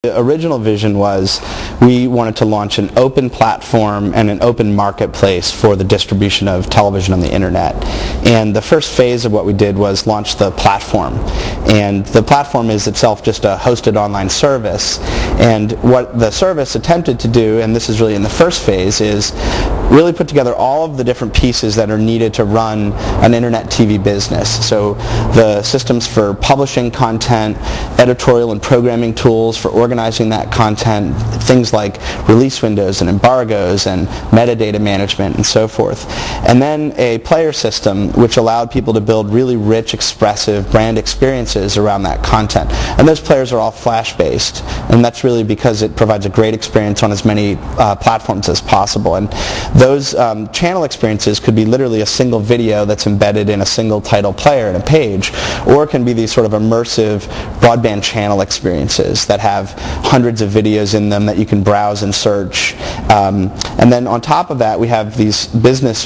The original vision was we wanted to launch an open platform and an open marketplace for the distribution of television on the internet. And the first phase of what we did was launch the platform. And the platform is itself just a hosted online service. And what the service attempted to do, and this is really in the first phase, is really put together all of the different pieces that are needed to run an internet TV business. So the systems for publishing content, editorial and programming tools for organizing that content, things like release windows and embargoes and metadata management and so forth. And then a player system which allowed people to build really rich, expressive brand experiences around that content. And those players are all Flash-based, and that's really because it provides a great experience on as many platforms as possible. And those channel experiences could be literally a single video that's embedded in a single title player and a page, or it can be these sort of immersive broadband channel experiences that have hundreds of videos in them that you can browse and search. And then on top of that, we have these business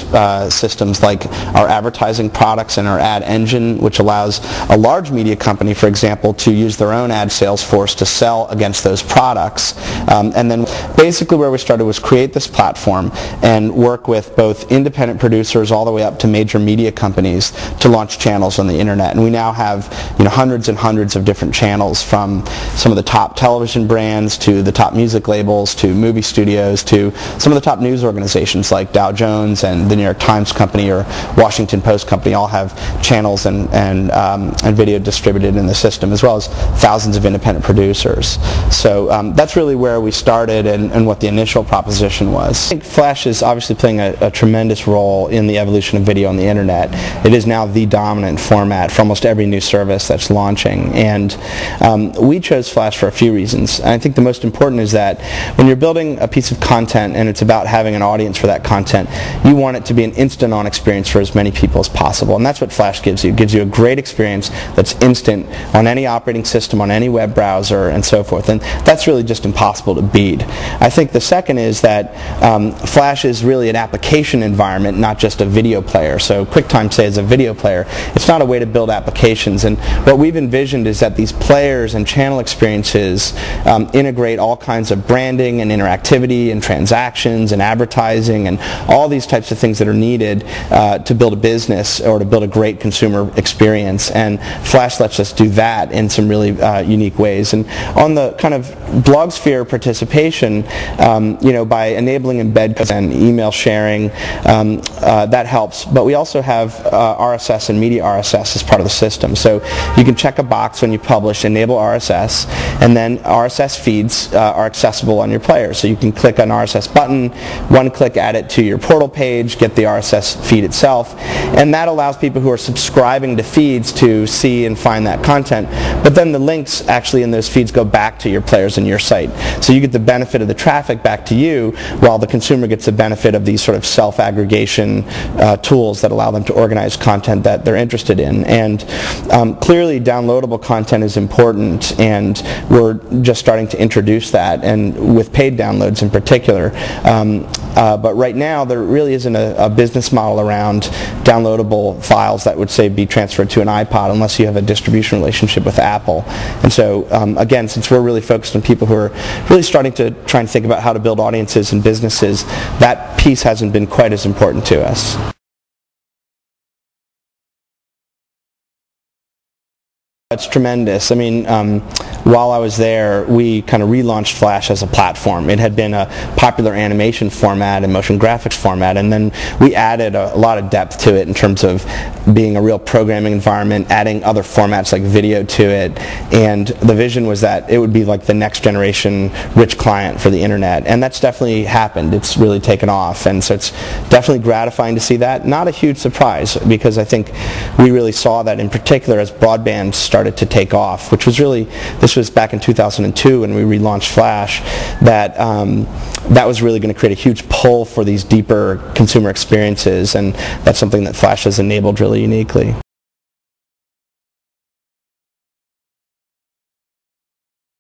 systems like our advertising products and our ad engine, which allows a large media company, for example, to use their own ad sales force to sell against those products. And then basically where we started was create this platform and work with both independent producers all the way up to major media companies to launch channels on the internet. And we now have hundreds and hundreds of different channels, from some of the top television brands to the top music labels to movie studios to some of the top news organizations like Dow Jones and the New York Times Company or Washington Post Company all have channels and video distributed in the system, as well as thousands of independent producers. So that's really where we started and what the initial proposition was. I think Flash is obviously playing a tremendous role in the evolution of video on the internet. It is now the dominant format for almost every new service that's launching, and we chose Flash for a few reasons. And I think the most important is that when you're building a piece of content and it's about having an audience for that content, you want it to be an instant-on experience for as many people as possible, and that's what Flash gives you. It gives you a great experience that's instant on any operating system, on any web browser, and so forth, and that's really just impossible to beat. I think the second is that Flash is really an application environment, not just a video player. So QuickTime, say, is a video player. It's not a way to build applications, and what we've envisioned is that these players and channel experiences integrate all kinds of branding and interactivity and transactions and advertising and all these types of things that are needed to build a business or to build a great consumer experience, and Flash lets us do that in some really unique ways. And on the kind of blogsphere participation, by enabling embed and email sharing, that helps, but we also have RSS and media RSS as part of the system. So you can check a box when you publish, enable RSS, and then RSS feeds are accessible on your player. So you can click an RSS button, one click add it to your portal page, get the RSS feed itself, and that allows people who are subscribing to feeds to see and find that content, but then the links actually in those feeds go back to your players and your site. So you get the benefit of the traffic back to you, while the consumer gets the benefit of these sort of self-aggregation tools that allow them to organize content that they're interested in. And clearly downloadable content is important, and we're just starting to introduce that, and with paid downloads in particular. But right now there really isn't a business model around downloadable files that would, say, be transferred to an iPod unless you have a distribution relationship with Apple. And so again, since we're really focused on people who are really starting to try and think about how to build audiences and businesses, that piece hasn't been quite as important to us. It's tremendous. I mean, while I was there, we kind of relaunched Flash as a platform. It had been a popular animation format and motion graphics format, and then we added a lot of depth to it in terms of being a real programming environment, adding other formats like video to it, and the vision was that it would be like the next generation rich client for the internet, and that's definitely happened. It's really taken off, and so it's definitely gratifying to see that. Not a huge surprise, because I think we really saw that in particular as broadband started to take off, which was really, this was back in 2002 when we relaunched Flash, that was really going to create a huge pull for these deeper consumer experiences, and that's something that Flash has enabled really uniquely.